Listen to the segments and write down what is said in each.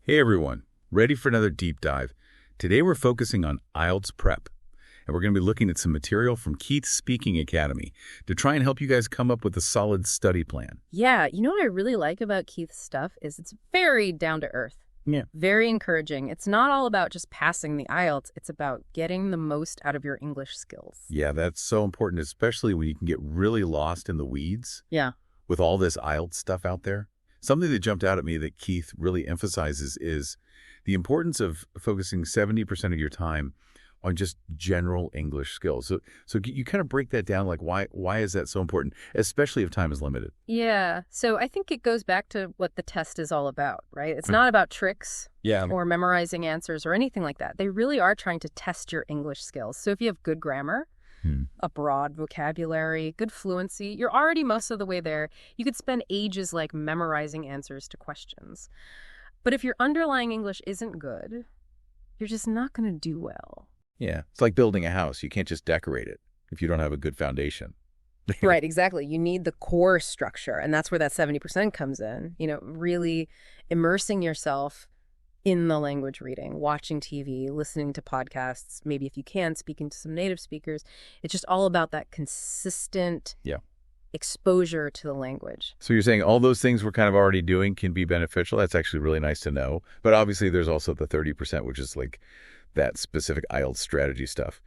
Hey everyone, ready for another deep dive? Today we're focusing on IELTS prep, and we're going to be looking at some material from Keith's Speaking Academy to try and help you guys come up with a solid study plan. Yeah, you know what I really like about Keith's stuff is it's very down to earth. Yeah. Very encouraging. It's not all about just passing the IELTS, it's about getting the most out of your English skills. Yeah, that's so important, especially when you can get really lost in the weeds Yeah. with all this IELTS stuff out there. Something that jumped out at me that Keith really emphasizes is the importance of focusing 70% of your time on just general English skills. So you kind of break that down, like why is that so important, especially if time is limited? Yeah. So I think it goes back to what the test is all about, right? It's not about tricks or memorizing answers or anything like that. They really are trying to test your English skills. So if you have good grammar, a broad vocabulary, good fluency, you're already most of the way there. You could spend ages like memorizing answers to questions. But if your underlying English isn't good, you're just not going to do well. Yeah, it's like building a house. You can't just decorate it if you don't have a good foundation. Right, exactly. You need the core structure, and that's where that 70% comes in. You know, really immersing yourself in the language reading, watching TV, listening to podcasts, maybe if you can, speaking to some native speakers. It's just all about that consistent exposure to the language. So you're saying all those things we're kind of already doing can be beneficial? That's actually really nice to know. But obviously there's also the 30%, which is like that specific IELTS strategy stuff.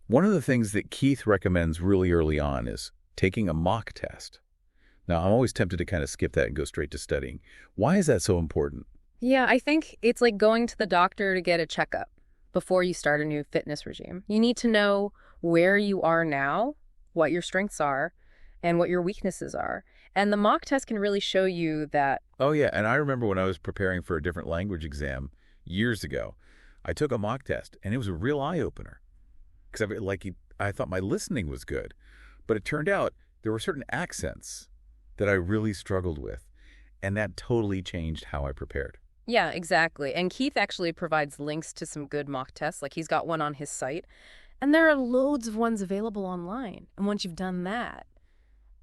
One of the things that Keith recommends really early on is taking a mock test. Now, I'm always tempted to kind of skip that and go straight to studying. Why is that so important? Yeah, I think it's like going to the doctor to get a checkup before you start a new fitness regime. You need to know where you are now, what your strengths are, and what your weaknesses are. And the mock test can really show you that. Oh, yeah. And I remember when I was preparing for a different language exam years ago, I took a mock test, and it was a real eye-opener. Because I thought my listening was good. But it turned out there were certain accents that I really struggled with. And that totally changed how I prepared. Yeah, exactly. And Keith actually provides links to some good mock tests. Like he's got one on his site. And there are loads of ones available online. And once you've done that,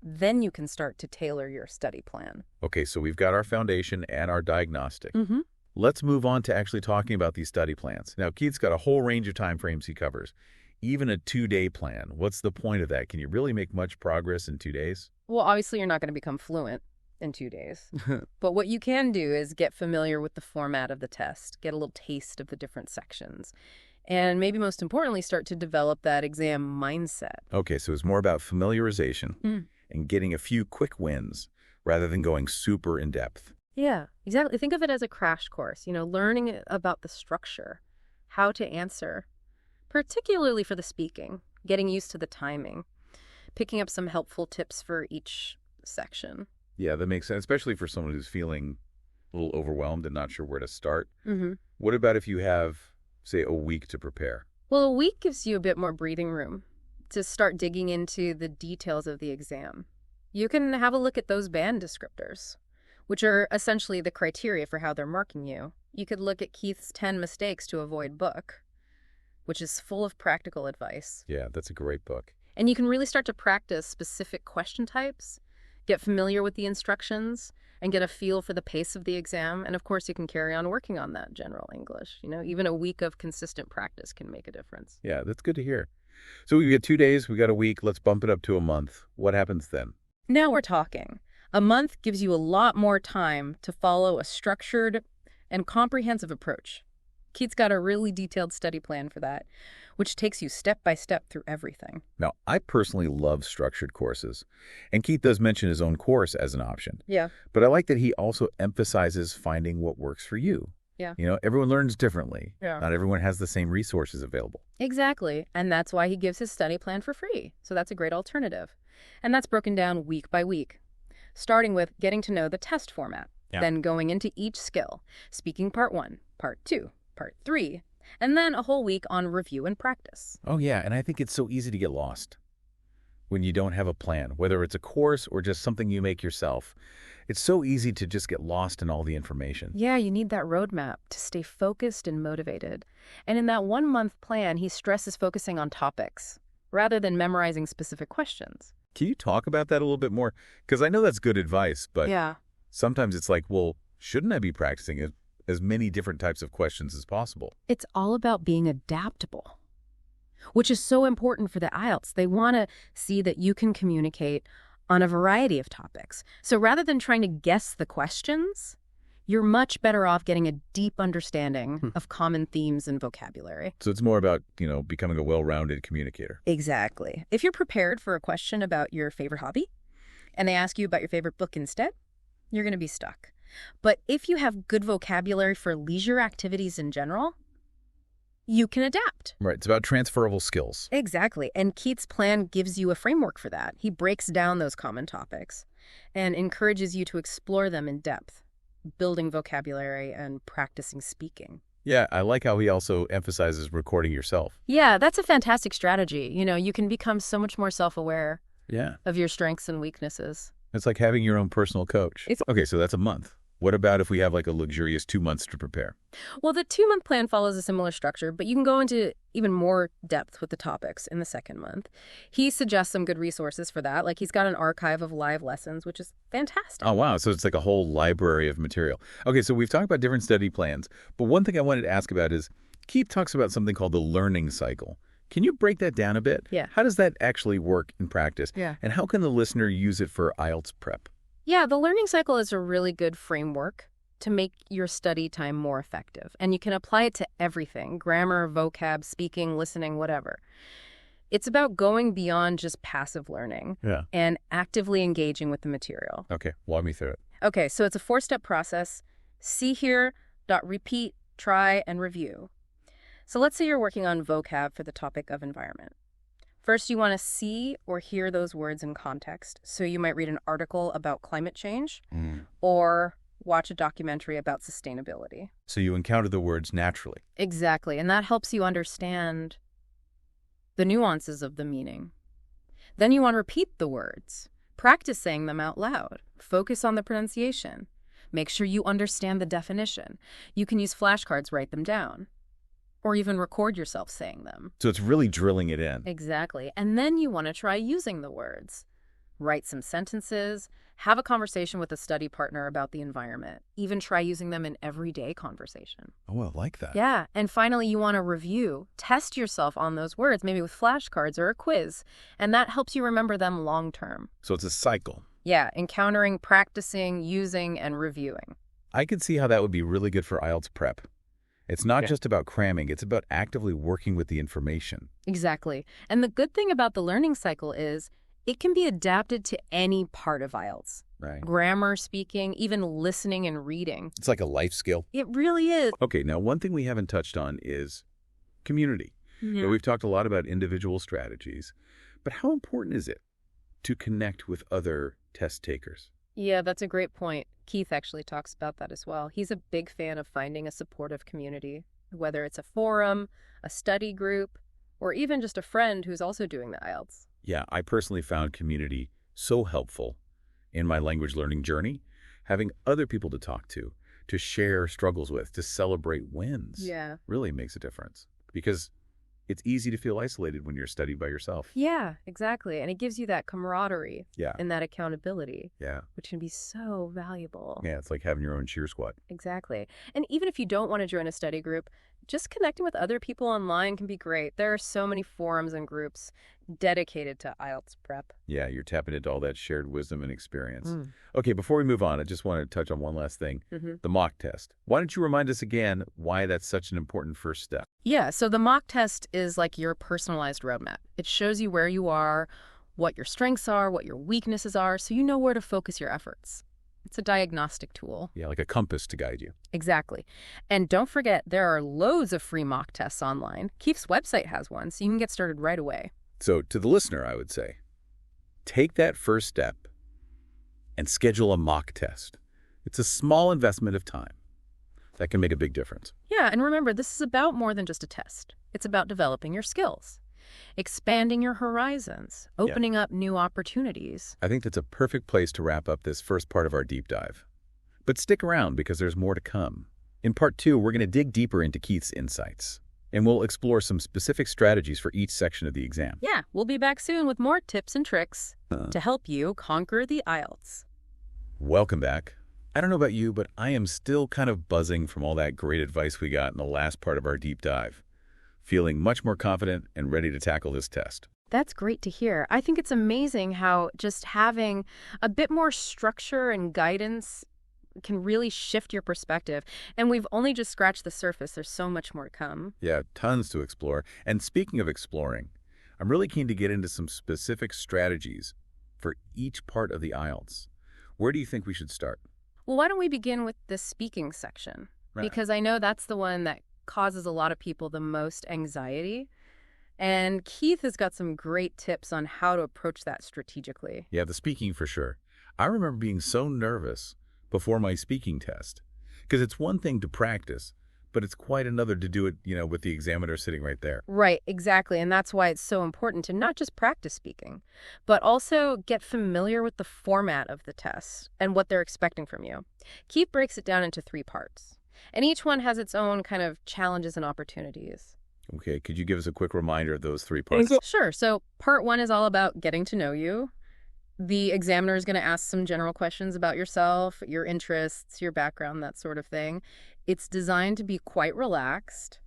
then you can start to tailor your study plan. Okay, so we've got our foundation and our diagnostic. Let's move on to actually talking about these study plans. Now, Keith's got a whole range of time frames he covers. Even a 2-day plan. What's the point of that? Can you really make much progress in 2 days? Well, obviously you're not going to become fluent in 2 days. But what you can do is get familiar with the format of the test, get a little taste of the different sections, and maybe most importantly, start to develop that exam mindset. Okay, so it's more about familiarization and getting a few quick wins rather than going super in-depth. Yeah, exactly. Think of it as a crash course, learning about the structure, how to answer, particularly for the speaking, getting used to the timing, picking up some helpful tips for each section. Yeah, that makes sense, especially for someone who's feeling a little overwhelmed and not sure where to start. What about if you have, say, a week to prepare? Well, a week gives you a bit more breathing room to start digging into the details of the exam. You can have a look at those band descriptors, which are essentially the criteria for how they're marking you. You could look at Keith's 10 Mistakes to Avoid book, which is full of practical advice. Yeah, that's a great book. And you can really start to practice specific question types, get familiar with the instructions, and get a feel for the pace of the exam. And of course, you can carry on working on that general English. Even a week of consistent practice can make a difference. Yeah, that's good to hear. So we got 2 days, we got a week, let's bump it up to a month. What happens then? Now we're talking. A month gives you a lot more time to follow a structured and comprehensive approach. Keith's got a really detailed study plan for that, which takes you step by step through everything. Now, I personally love structured courses, and Keith does mention his own course as an option. Yeah. But I like that he also emphasizes finding what works for you. Yeah. Everyone learns differently. Yeah. Not everyone has the same resources available. Exactly. And that's why he gives his study plan for free. So that's a great alternative. And that's broken down week by week, starting with getting to know the test format, then going into each skill, speaking part 1, part 2, part 3, and then a whole week on review and practice. Oh, yeah, and I think it's so easy to get lost when you don't have a plan, whether it's a course or just something you make yourself. It's so easy to just get lost in all the information. Yeah, you need that roadmap to stay focused and motivated. And in that 1-month plan, he stresses focusing on topics rather than memorizing specific questions. Can you talk about that a little bit more? Because I know that's good advice, but Yeah. sometimes it's like, well, shouldn't I be practicing it as many different types of questions as possible. It's all about being adaptable, which is so important for the IELTS. They want to see that you can communicate on a variety of topics. So rather than trying to guess the questions, you're much better off getting a deep understanding of common themes and vocabulary. So it's more about, becoming a well-rounded communicator. Exactly. If you're prepared for a question about your favorite hobby, and they ask you about your favorite book instead, you're going to be stuck. But if you have good vocabulary for leisure activities in general, you can adapt. Right. It's about transferable skills. Exactly. And Keith's plan gives you a framework for that. He breaks down those common topics and encourages you to explore them in depth, building vocabulary and practicing speaking. Yeah, I like how he also emphasizes recording yourself. Yeah, that's a fantastic strategy. You can become so much more self-aware of your strengths and weaknesses. It's like having your own personal coach. Okay, so that's a month. What about if we have like a luxurious 2 months to prepare? Well, the 2-month plan follows a similar structure, but you can go into even more depth with the topics in the second month. He suggests some good resources for that. Like he's got an archive of live lessons, which is fantastic. Oh, wow. So it's like a whole library of material. Okay, so we've talked about different study plans, but one thing I wanted to ask about is Keith talks about something called the learning cycle. Can you break that down a bit? Yeah. How does that actually work in practice? Yeah. And how can the listener use it for IELTS prep? Yeah, the learning cycle is a really good framework to make your study time more effective. And you can apply it to everything: grammar, vocab, speaking, listening, whatever. It's about going beyond just passive learning and actively engaging with the material. Okay, walk me through it. Okay, so it's a 4-step process. See, hear, repeat, try, and review. So let's say you're working on vocab for the topic of environment. First, you want to see or hear those words in context. So you might read an article about climate change or watch a documentary about sustainability. So you encounter the words naturally. Exactly, and that helps you understand the nuances of the meaning. Then you want to repeat the words. Practice saying them out loud. Focus on the pronunciation. Make sure you understand the definition. You can use flashcards, write them down, or even record yourself saying them. So it's really drilling it in. Exactly. And then you want to try using the words. Write some sentences. Have a conversation with a study partner about the environment. Even try using them in everyday conversation. Oh, I like that. Yeah. And finally, you want to review. Test yourself on those words, maybe with flashcards or a quiz. And that helps you remember them long term. So it's a cycle. Yeah. Encountering, practicing, using, and reviewing. I could see how that would be really good for IELTS prep. It's not just about cramming. It's about actively working with the information. Exactly. And the good thing about the learning cycle is it can be adapted to any part of IELTS. Right. Grammar, speaking, even listening and reading. It's like a life skill. It really is. Okay, now one thing we haven't touched on is community. Yeah. So we've talked a lot about individual strategies, but how important is it to connect with other test takers? Yeah, that's a great point. Keith actually talks about that as well. He's a big fan of finding a supportive community, whether it's a forum, a study group, or even just a friend who's also doing the IELTS. Yeah, I personally found community so helpful in my language learning journey. Having other people to talk to share struggles with, to celebrate wins, really makes a difference. Because it's easy to feel isolated when you're studying by yourself. Yeah, exactly. And it gives you that camaraderie and that accountability, which can be so valuable. Yeah, it's like having your own cheer squad. Exactly. And even if you don't want to join a study group, just connecting with other people online can be great. There are so many forums and groups dedicated to IELTS prep. Yeah, you're tapping into all that shared wisdom and experience. Okay, before we move on, I just want to touch on one last thing, the mock test. Why don't you remind us again why that's such an important first step? Yeah, so the mock test is like your personalized roadmap. It shows you where you are, what your strengths are, what your weaknesses are, so you know where to focus your efforts. It's a diagnostic tool. Yeah, like a compass to guide you. Exactly. And don't forget, there are loads of free mock tests online. Keith's website has one, so you can get started right away. So to the listener, I would say, take that first step and schedule a mock test. It's a small investment of time that can make a big difference. Yeah, and remember, this is about more than just a test. It's about developing your skills, expanding your horizons, opening up new opportunities. I think that's a perfect place to wrap up this first part of our deep dive. But stick around because there's more to come. In part 2, we're going to dig deeper into Keith's insights, and we'll explore some specific strategies for each section of the exam. Yeah, we'll be back soon with more tips and tricks to help you conquer the IELTS. Welcome back. I don't know about you, but I am still kind of buzzing from all that great advice we got in the last part of our deep dive. Feeling much more confident and ready to tackle this test. That's great to hear. I think it's amazing how just having a bit more structure and guidance can really shift your perspective. And we've only just scratched the surface. There's so much more to come. Yeah, tons to explore. And speaking of exploring, I'm really keen to get into some specific strategies for each part of the IELTS. Where do you think we should start? Well, why don't we begin with the speaking section? Right. Because I know that's the one that causes a lot of people the most anxiety. And Keith has got some great tips on how to approach that strategically. Yeah, the speaking for sure. I remember being so nervous before my speaking test. Because it's one thing to practice, but it's quite another to do it, with the examiner sitting right there. Right, exactly. And that's why it's so important to not just practice speaking, but also get familiar with the format of the test and what they're expecting from you. Keith breaks it down into 3 parts, and each one has its own kind of challenges and opportunities. Okay, could you give us a quick reminder of those 3 parts? Sure. So part 1 is all about getting to know you. The examiner is going to ask some general questions about yourself, your interests, your background, that sort of thing. It's designed to be quite relaxed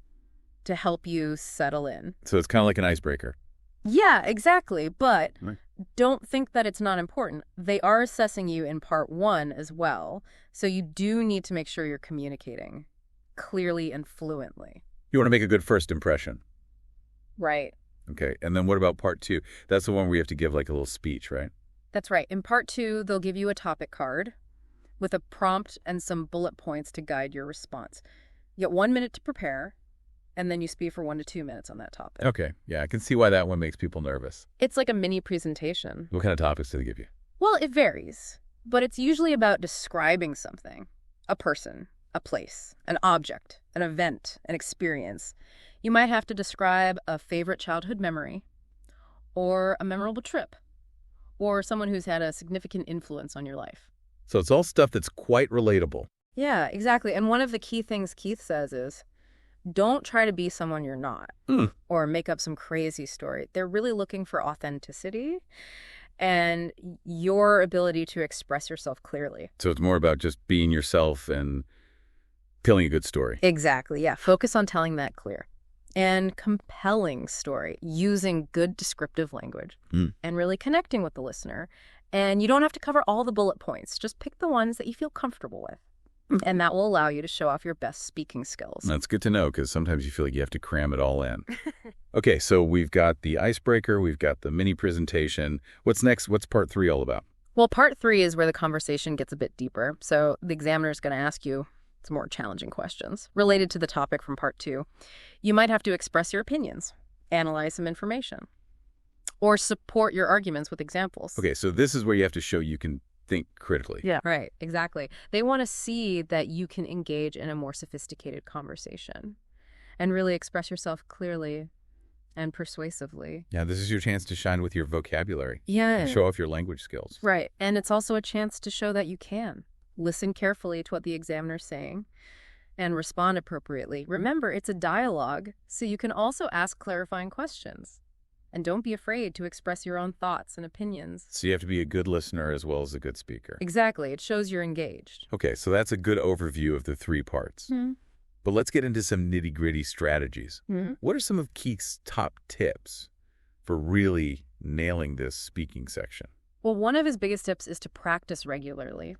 to help you settle in. So it's kind of like an icebreaker. Yeah, exactly. But Right. don't think that it's not important. They are assessing you in part 1 as well. So you do need to make sure you're communicating clearly and fluently. You want to make a good first impression. Right. Okay, and then what about part 2? That's the one where you have to give like a little speech, right? That's right. In part 2, they'll give you a topic card with a prompt and some bullet points to guide your response. You get 1 minute to prepare, and then you speak for 1 to 2 minutes on that topic. Okay, yeah, I can see why that one makes people nervous. It's like a mini presentation. What kind of topics do they give you? Well, it varies, but it's usually about describing something, a person, a place, an object, an event, an experience. You might have to describe a favorite childhood memory, or a memorable trip, or someone who's had a significant influence on your life. So it's all stuff that's quite relatable. Yeah, exactly. And one of the key things Keith says is, don't try to be someone you're not or make up some crazy story. They're really looking for authenticity and your ability to express yourself clearly. So it's more about just being yourself and telling a good story. Exactly, yeah. Focus on telling that clear and compelling story using good descriptive language and really connecting with the listener. And you don't have to cover all the bullet points. Just pick the ones that you feel comfortable with. And that will allow you to show off your best speaking skills. That's good to know, because sometimes you feel like you have to cram it all in. Okay, so we've got the icebreaker, we've got the mini presentation. What's next? What's part 3 all about? Well, part 3 is where the conversation gets a bit deeper. So the examiner is going to ask you some more challenging questions related to the topic from part 2. You might have to express your opinions, analyze some information, or support your arguments with examples. Okay, so this is where you have to show you can think critically. Yeah, right, exactly. They want to see that you can engage in a more sophisticated conversation and really express yourself clearly and persuasively. Yeah, this is your chance to shine with your vocabulary. Yeah. And show off your language skills. Right, and it's also a chance to show that you can. Listen carefully to what the examiner's saying and respond appropriately. Remember, it's a dialogue, so you can also ask clarifying questions. And don't be afraid to express your own thoughts and opinions. So you have to be a good listener as well as a good speaker. Exactly. It shows you're engaged. Okay, so that's a good overview of the 3 parts. But let's get into some nitty-gritty strategies. What are some of Keith's top tips for really nailing this speaking section? Well, one of his biggest tips is to practice regularly.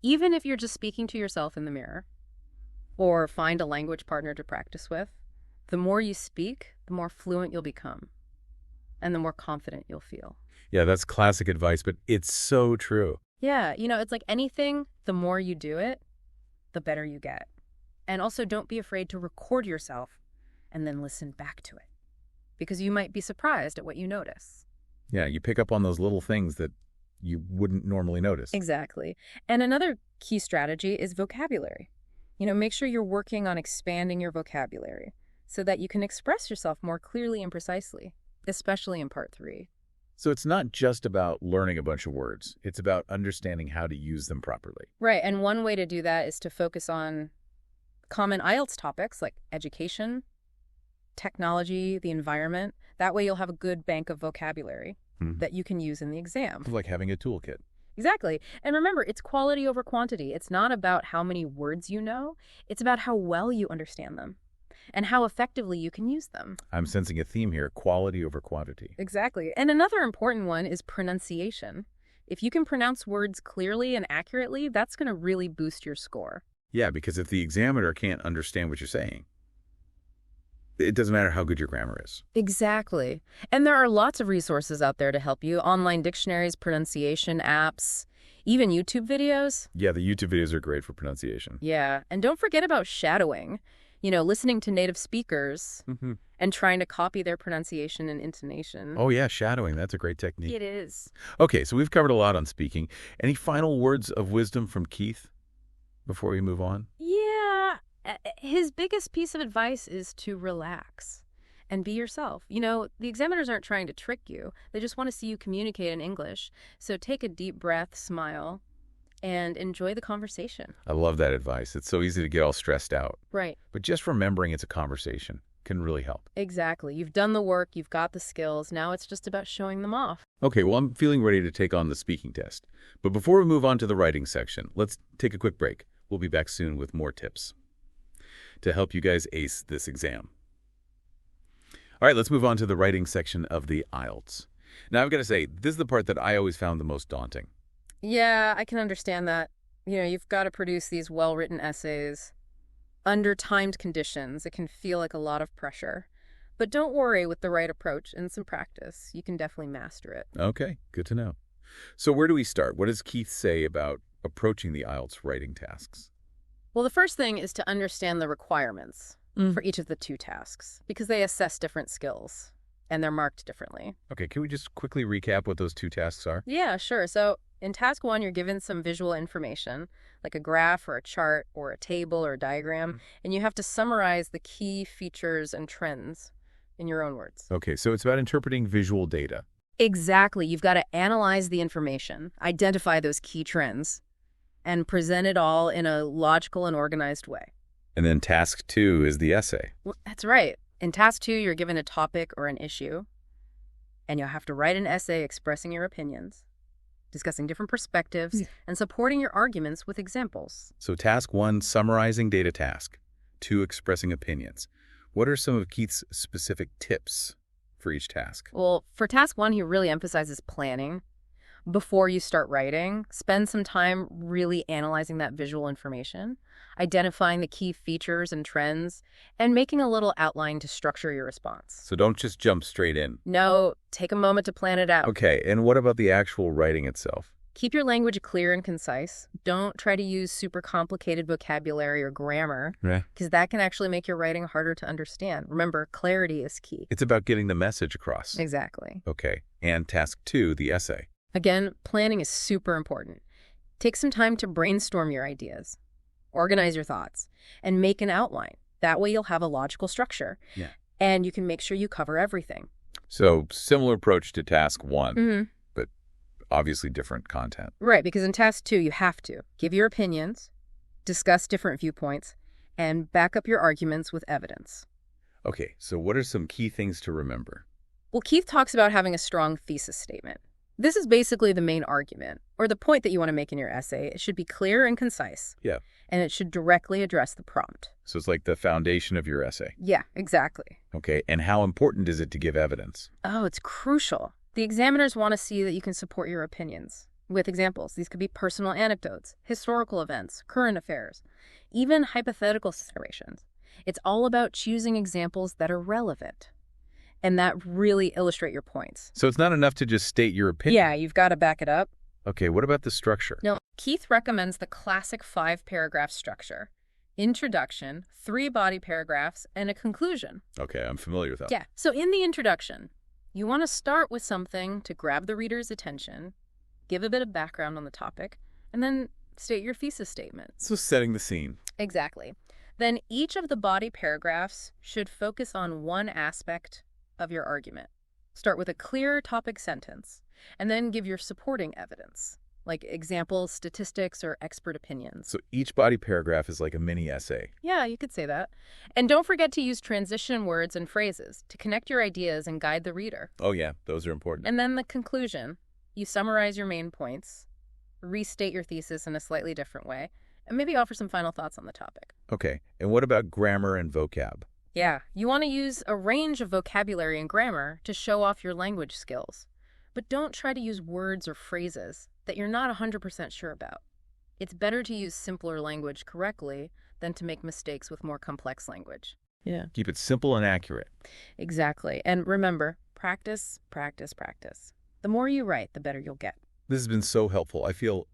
Even if you're just speaking to yourself in the mirror, or find a language partner to practice with, the more you speak, the more fluent you'll become. And the more confident you'll feel. Yeah, that's classic advice, but it's so true. Yeah, it's like anything, the more you do it, the better you get. And also don't be afraid to record yourself and then listen back to it, because you might be surprised at what you notice. Yeah, you pick up on those little things that you wouldn't normally notice. Exactly. And another key strategy is vocabulary. Make sure you're working on expanding your vocabulary so that you can express yourself more clearly and precisely, especially in part 3. So it's not just about learning a bunch of words. It's about understanding how to use them properly. Right. And one way to do that is to focus on common IELTS topics like education, technology, the environment. That way you'll have a good bank of vocabulary that you can use in the exam. Like having a toolkit. Exactly. And remember, it's quality over quantity. It's not about how many words you know. It's about how well you understand them and how effectively you can use them. I'm sensing a theme here, quality over quantity. Exactly. And another important one is pronunciation. If you can pronounce words clearly and accurately, that's going to really boost your score. Yeah, because if the examiner can't understand what you're saying, it doesn't matter how good your grammar is. Exactly. And there are lots of resources out there to help you. Online dictionaries, pronunciation apps, even YouTube videos. Yeah, the YouTube videos are great for pronunciation. Yeah. And don't forget about shadowing. Listening to native speakers and trying to copy their pronunciation and intonation. Oh, yeah, shadowing. That's a great technique. It is. Okay, so we've covered a lot on speaking. Any final words of wisdom from Keith before we move on? Yeah. His biggest piece of advice is to relax and be yourself. The examiners aren't trying to trick you. They just want to see you communicate in English. So take a deep breath, smile, and enjoy the conversation. I love that advice. It's so easy to get all stressed out. Right. But just remembering it's a conversation can really help. Exactly. You've done the work, you've got the skills. Now it's just about showing them off. Okay, well, I'm feeling ready to take on the speaking test. But before we move on to the writing section, let's take a quick break. We'll be back soon with more tips to help you guys ace this exam. All right, let's move on to the writing section of the IELTS. Now, I've got to say, this is the part that I always found the most daunting. Yeah, I can understand that. You've got to produce these well-written essays under timed conditions. It can feel like a lot of pressure. But don't worry, with the right approach and some practice, you can definitely master it. Okay, good to know. So where do we start? What does Keith say about approaching the IELTS writing tasks? Well, the first thing is to understand the requirements for each of the two tasks, because they assess different skills and they're marked differently. Okay, can we just quickly recap what those two tasks are? Yeah, sure. So in task 1, you're given some visual information, like a graph or a chart or a table or a diagram, and you have to summarize the key features and trends in your own words. Okay, so it's about interpreting visual data. Exactly. You've got to analyze the information, identify those key trends, and present it all in a logical and organized way. And then task 2 is the essay. Well, that's right. In task 2, you're given a topic or an issue, and you'll have to write an essay expressing your opinions, discussing different perspectives, and supporting your arguments with examples. So task 1, summarizing data task. 2, expressing opinions. What are some of Keith's specific tips for each task? Well, for task 1, he really emphasizes planning. Before you start writing, spend some time really analyzing that visual information, identifying the key features and trends, and making a little outline to structure your response. So don't just jump straight in. No, take a moment to plan it out. Okay, and what about the actual writing itself? Keep your language clear and concise. Don't try to use super complicated vocabulary or grammar, because that can actually make your writing harder to understand. Remember, clarity is key. It's about getting the message across. Exactly. Okay, and task 2, the essay. Again, planning is super important. Take some time to brainstorm your ideas, organize your thoughts, and make an outline. That way you'll have a logical structure. Yeah. And you can make sure you cover everything. So similar approach to task 1, but obviously different content. Right, because in task 2, you have to give your opinions, discuss different viewpoints, and back up your arguments with evidence. Okay, so what are some key things to remember? Well, Keith talks about having a strong thesis statement. This is basically the main argument, or the point that you want to make in your essay. It should be clear and concise. Yeah. And it should directly address the prompt. So it's like the foundation of your essay. Yeah, exactly. Okay, and how important is it to give evidence? Oh, it's crucial. The examiners want to see that you can support your opinions with examples. These could be personal anecdotes, historical events, current affairs, even hypothetical situations. It's all about choosing examples that are relevant and that really illustrate your points. So it's not enough to just state your opinion. Yeah, you've got to back it up. Okay, what about the structure? No, Keith recommends the classic 5-paragraph structure. Introduction, 3 body paragraphs, and a conclusion. Okay, I'm familiar with that. Yeah, so in the introduction, you want to start with something to grab the reader's attention, give a bit of background on the topic, and then state your thesis statement. So setting the scene. Exactly. Then each of the body paragraphs should focus on one aspect of your argument. Start with a clear topic sentence, and then give your supporting evidence, like examples, statistics, or expert opinions. So each body paragraph is like a mini essay. Yeah, you could say that. And don't forget to use transition words and phrases to connect your ideas and guide the reader. Oh yeah, those are important. And then the conclusion. You summarize your main points, restate your thesis in a slightly different way, and maybe offer some final thoughts on the topic. Okay, and what about grammar and vocab? Yeah, you want to use a range of vocabulary and grammar to show off your language skills. But don't try to use words or phrases that you're not 100% sure about. It's better to use simpler language correctly than to make mistakes with more complex language. Yeah. Keep it simple and accurate. Exactly. And remember, practice, practice, practice. The more you write, the better you'll get. This has been so helpful. I feel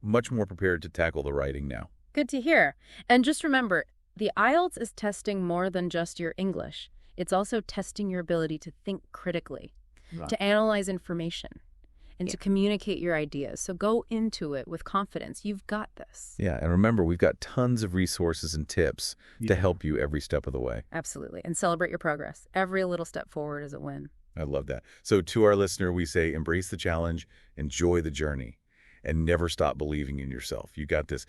much more prepared to tackle the writing now. Good to hear. And just remember, the IELTS is testing more than just your English. It's also testing your ability to think critically, to analyze information, and to communicate your ideas. So go into it with confidence. You've got this. Yeah, and remember, we've got tons of resources and tips to help you every step of the way. Absolutely. And celebrate your progress. Every little step forward is a win. I love that. So to our listener, we say embrace the challenge, enjoy the journey, and never stop believing in yourself. You got this.